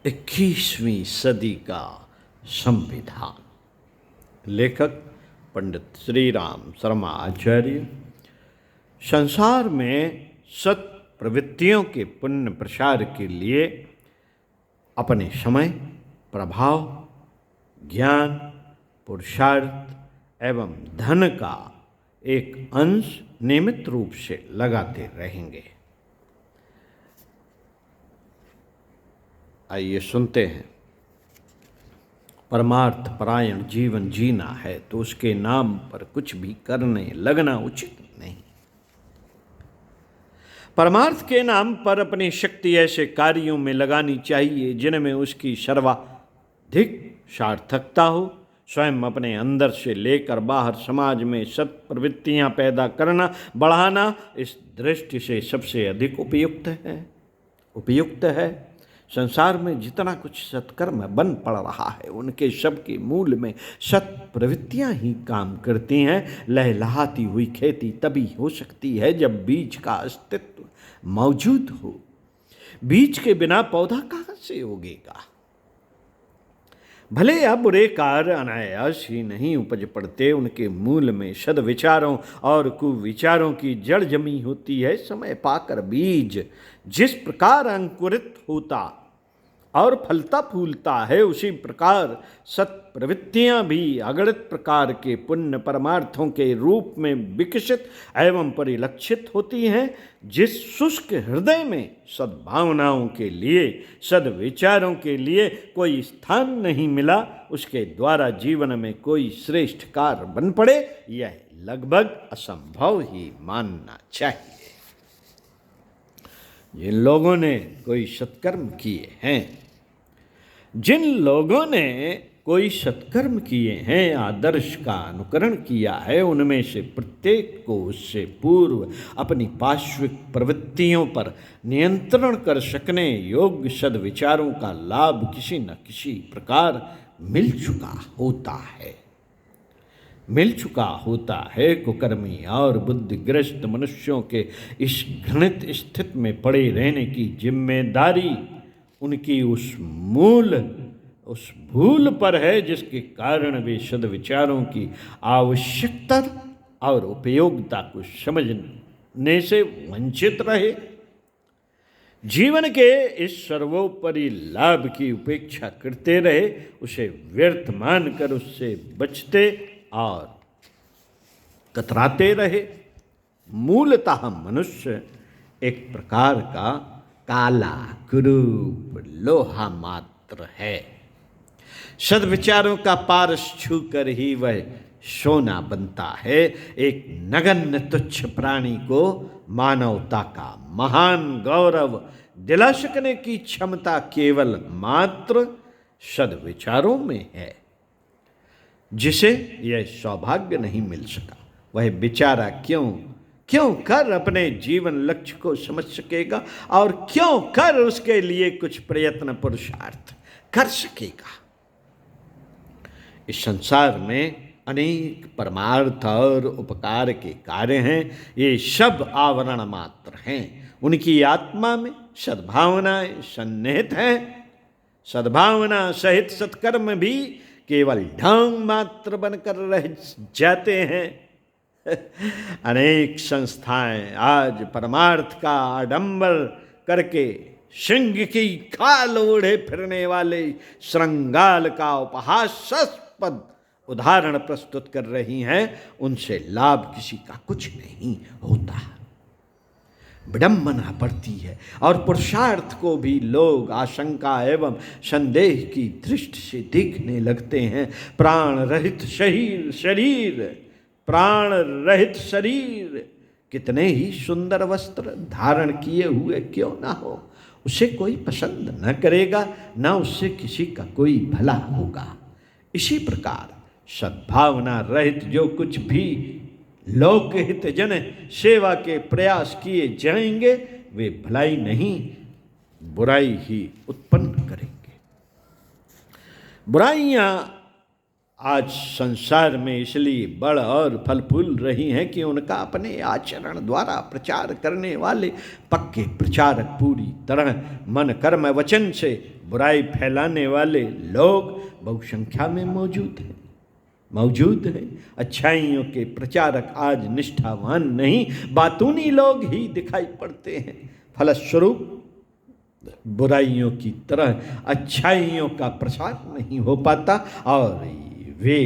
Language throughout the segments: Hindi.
21वीं सदी का संविधान। लेखक पंडित श्री राम शर्मा आचार्य। संसार में सत प्रवृत्तियों के पुण्य प्रसार के लिए अपने समय, प्रभाव, ज्ञान, पुरुषार्थ एवं धन का एक अंश नियमित रूप से लगाते रहेंगे। आइए सुनते हैं। परमार्थ परायण जीवन जीना है तो उसके नाम पर कुछ भी करने लगना उचित नहीं। परमार्थ के नाम पर अपनी शक्ति ऐसे कार्यों में लगानी चाहिए जिनमें उसकी सर्वाधिक सार्थकता हो। स्वयं अपने अंदर से लेकर बाहर समाज में सत प्रवृत्तियां पैदा करना, बढ़ाना इस दृष्टि से सबसे अधिक उपयुक्त है। संसार में जितना कुछ सत्कर्म बन पड़ रहा है उनके सब के मूल में सत प्रवृत्तियां ही काम करती हैं। लहलहाती हुई खेती तभी हो सकती है जब बीज का अस्तित्व मौजूद हो। बीज के बिना पौधा कहाँ से उगेगा? भले या बुरे कार्य अनायास ही नहीं उपज पड़ते, उनके मूल में सद्विचारों और कुविचारों की जड़ जमी होती है। समय पाकर बीज जिस प्रकार अंकुरित होता और फलता फूलता है, उसी प्रकार सत प्रवृत्तियां भी अगणित प्रकार के पुण्य परमार्थों के रूप में विकसित एवं परिलक्षित होती हैं। जिस शुष्क हृदय में सद्भावनाओं के लिए, सद्विचारों के लिए कोई स्थान नहीं मिला, उसके द्वारा जीवन में कोई श्रेष्ठ कार्य बन पड़े, यह लगभग असंभव ही मानना चाहिए। जिन लोगों ने कोई सत्कर्म किए हैं, जिन लोगों ने कोई सत्कर्म किए हैं, आदर्श का अनुकरण किया है, उनमें से प्रत्येक को उससे पूर्व अपनी पार्श्विक प्रवृत्तियों पर नियंत्रण कर सकने योग्य सद्विचारों का लाभ किसी न किसी प्रकार मिल चुका होता है। कुकर्मी और बुद्धिग्रस्त मनुष्यों के इस घृणित स्थिति में पड़े रहने की जिम्मेदारी उनकी उस भूल पर है जिसके कारण वे सद्विचारों की आवश्यकता और उपयोगिता को समझने से वंचित रहे। जीवन के इस सर्वोपरि लाभ की उपेक्षा करते रहे, उसे व्यर्थ मानकर उससे बचते और कतराते रहे। मूलतः मनुष्य एक प्रकार का काला कुरूप लोहा मात्र है। सद्विचारों का पारस छूकर ही वह सोना बनता है। एक नगण्य तुच्छ प्राणी को मानवता का महान गौरव दिला सकने की क्षमता केवल मात्र सद्विचारों में है। जिसे यह सौभाग्य नहीं मिल सका, वह बेचारा क्यों कर अपने जीवन लक्ष्य को समझ सकेगा और क्यों कर उसके लिए कुछ प्रयत्न पुरुषार्थ कर सकेगा। इस संसार में अनेक परमार्थ और उपकार के कार्य हैं, ये सब आवरण मात्र हैं। उनकी आत्मा में सद्भावनाएं सन्निहित हैं। सद्भावना सहित सत्कर्म भी केवल ढंग मात्र बनकर रह जाते हैं। अनेक संस्थाएं आज परमार्थ का आडंबर करके सिंह की खाल ओढ़े फिरने वाले श्रृंगाल का उपहासास्पद उदाहरण प्रस्तुत कर रही हैं। उनसे लाभ किसी का कुछ नहीं होता, विडंबना पड़ती है और पुरुषार्थ को भी लोग आशंका एवं संदेह की दृष्टि से देखने लगते हैं। प्राण रहित शरीर कितने ही सुंदर वस्त्र धारण किए हुए क्यों ना हो, उसे कोई पसंद न करेगा, न उससे किसी का कोई भला होगा। इसी प्रकार सद्भावना रहित जो कुछ भी लोकहित जन सेवा के प्रयास किए जाएंगे, वे भलाई नहीं बुराई ही उत्पन्न करेंगे। बुराइयां आज संसार में इसलिए बढ़ और फल फूल रही हैं कि उनका अपने आचरण द्वारा प्रचार करने वाले पक्के प्रचारक पूरी तरह मन कर्म वचन से बुराई फैलाने वाले लोग बहुसंख्या में मौजूद है। अच्छाइयों के प्रचारक आज निष्ठावान नहीं, बातूनी लोग ही दिखाई पड़ते हैं। फलस्वरूप बुराइयों की तरह अच्छाइयों का प्रसार नहीं हो पाता और वे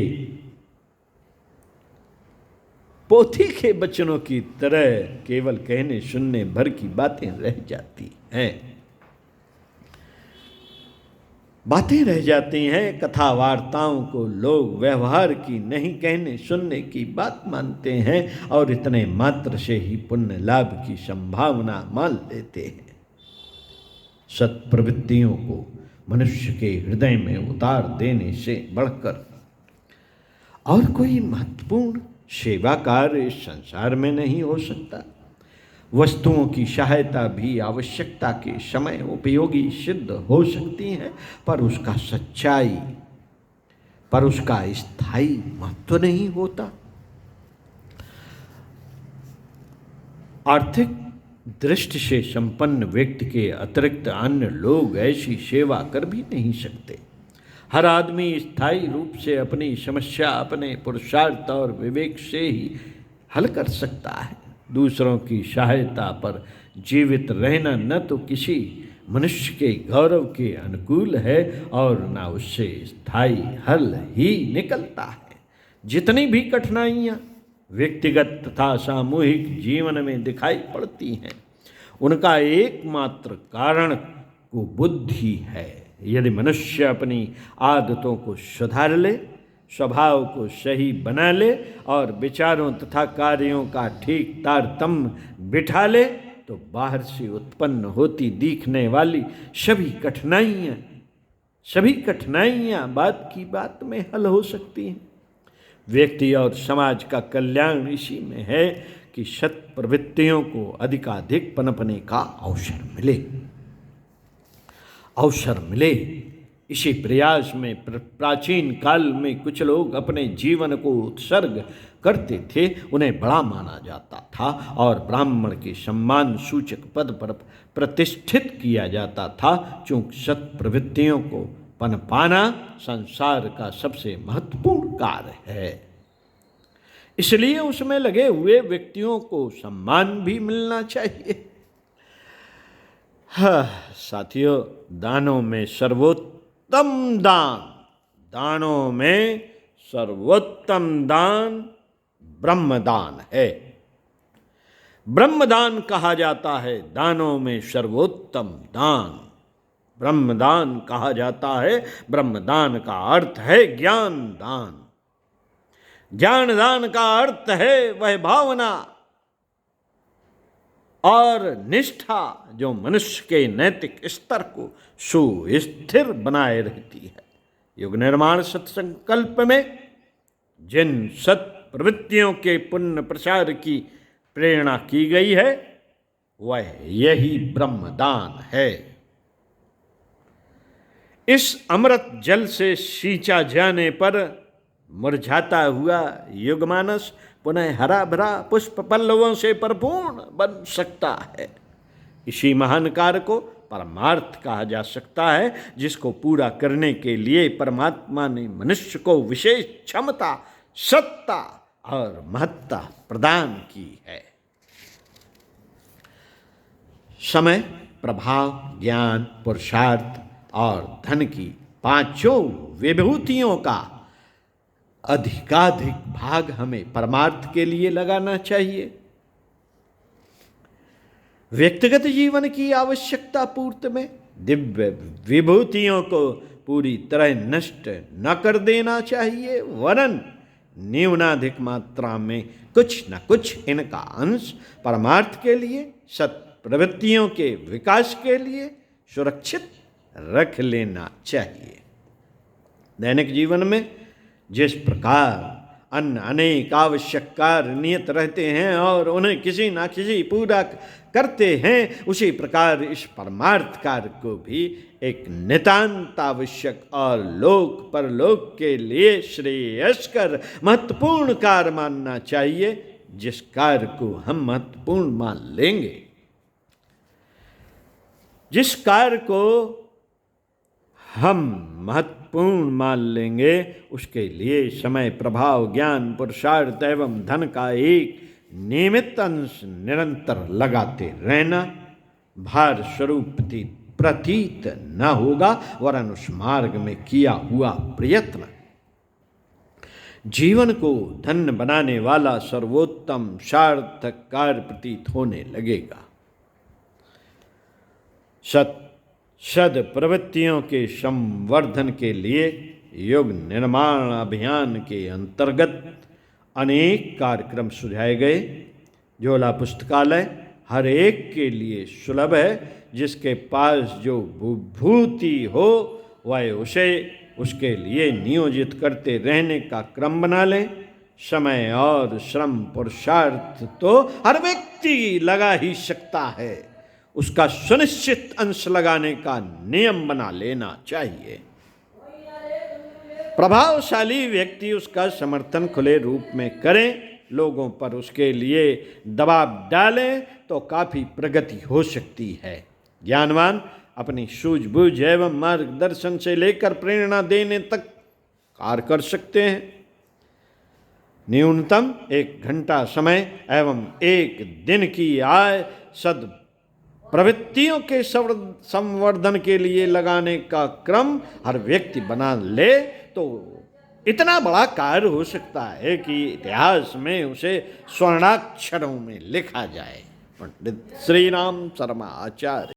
पोथी के बचनों की तरह केवल कहने सुनने भर की बातें रह जाती हैं। कथा वार्ताओं को लोग व्यवहार की नहीं, कहने सुनने की बात मानते हैं और इतने मात्र से ही पुण्य लाभ की संभावना मान लेते हैं। सत्प्रवृत्तियों को मनुष्य के हृदय में उतार देने से बढ़कर और कोई महत्वपूर्ण सेवा कार्य इस संसार में नहीं हो सकता। वस्तुओं की सहायता भी आवश्यकता के समय उपयोगी सिद्ध हो सकती है, पर उसका स्थायी महत्व नहीं होता। आर्थिक दृष्टि से संपन्न व्यक्ति के अतिरिक्त अन्य लोग ऐसी सेवा कर भी नहीं सकते। हर आदमी स्थायी रूप से अपनी समस्या अपने पुरुषार्थ और विवेक से ही हल कर सकता है। दूसरों की सहायता पर जीवित रहना न तो किसी मनुष्य के गौरव के अनुकूल है और न उससे स्थायी हल ही निकलता है। जितनी भी कठिनाइयाँ व्यक्तिगत तथा सामूहिक जीवन में दिखाई पड़ती हैं, उनका एकमात्र कारण कुबुद्धि है। यदि मनुष्य अपनी आदतों को सुधार ले, स्वभाव को सही बना ले और विचारों तथा कार्यों का ठीक तारतम्य बिठा ले, तो बाहर से उत्पन्न होती दिखने वाली सभी कठिनाइयाँ बात की बात में हल हो सकती हैं। व्यक्ति और समाज का कल्याण इसी में है कि सत प्रवृत्तियों को अधिकाधिक पनपने का अवसर मिले। इसी प्रयास में प्राचीन काल में कुछ लोग अपने जीवन को उत्सर्ग करते थे। उन्हें बड़ा माना जाता था और ब्राह्मण के सम्मान सूचक पद पर प्रतिष्ठित किया जाता था। चूंकि सत प्रवृत्तियों को पनपाना संसार का सबसे महत्वपूर्ण कार्य है, इसलिए उसमें लगे हुए व्यक्तियों को सम्मान भी मिलना चाहिए। साथियों, दानों में सर्वोत्तम दान ब्रह्मदान है। ब्रह्मदान कहा जाता है दानों में सर्वोत्तम दान। ब्रह्मदान कहा जाता है। ब्रह्मदान का अर्थ है ज्ञान दान। ज्ञान दान का अर्थ है वह भावना और निष्ठा जो मनुष्य के नैतिक स्तर को सुस्थिर बनाए रहती है। युग निर्माण सत्संकल्प में जिन सत प्रवृत्तियों के पुण्य प्रसार की प्रेरणा की गई है, वह यही ब्रह्मदान है। इस अमृत जल से सींचा जाने पर मुरझाता हुआ युगमानस पुनः हरा भरा पुष्प पल्लवों से परिपूर्ण बन सकता है। इसी महान कार्य को परमार्थ कहा जा सकता है, जिसको पूरा करने के लिए परमात्मा ने मनुष्य को विशेष क्षमता, सत्ता और महत्ता प्रदान की है। समय, प्रभाव, ज्ञान, पुरुषार्थ और धन की पांचों विभूतियों का अधिकाधिक भाग हमें परमार्थ के लिए लगाना चाहिए। व्यक्तिगत जीवन की आवश्यकता पूर्ति में दिव्य विभूतियों को पूरी तरह नष्ट न कर देना चाहिए, वरन न्यूनाधिक मात्रा में कुछ न कुछ इनका अंश परमार्थ के लिए, सत प्रवृत्तियों के विकास के लिए सुरक्षित रख लेना चाहिए। दैनिक जीवन में जिस प्रकार अन्य अनेक आवश्यक कार्य नियत रहते हैं और उन्हें किसी न किसी पूरा करते हैं, उसी प्रकार इस परमार्थ कार्य को भी एक नितांत आवश्यक और लोक परलोक के लिए श्रेयस्कर महत्वपूर्ण कार्य मानना चाहिए, जिस कार्य को हम महत्वपूर्ण मान लेंगे, जिस कार्य को हम महत्वपूर्ण मान लेंगे, उसके लिए समय, प्रभाव, ज्ञान, पुरुषार्थ एवं धन का एक नियमित अंश निरंतर लगाते रहना भार स्वरूप प्रतीत न होगा, वरन उस मार्ग में किया हुआ प्रयत्न जीवन को धन्य बनाने वाला सर्वोत्तम सार्थक कार्य प्रतीत होने लगेगा। सद प्रवृत्तियों के संवर्धन के लिए योग निर्माण अभियान के अंतर्गत अनेक कार्यक्रम सुझाए गए। झोला पुस्तकालय हर एक के लिए सुलभ है। जिसके पास जो विभूति हो वह उसे उसके लिए नियोजित करते रहने का क्रम बना ले। समय और श्रम पुरुषार्थ तो हर व्यक्ति लगा ही सकता है, उसका सुनिश्चित अंश लगाने का नियम बना लेना चाहिए। प्रभावशाली व्यक्ति उसका समर्थन खुले रूप में करें, लोगों पर उसके लिए दबाव डालें तो काफी प्रगति हो सकती है। ज्ञानवान अपनी सूझबूझ एवं मार्गदर्शन से लेकर प्रेरणा देने तक कार्य कर सकते हैं। न्यूनतम 1 घंटा समय एवं 1 दिन की आय सद प्रवृत्तियों के संवर्धन के लिए लगाने का क्रम हर व्यक्ति बना ले तो इतना बड़ा कार्य हो सकता है कि इतिहास में उसे स्वर्णाक्षरों में लिखा जाए। पंडित श्री राम शर्मा आचार्य।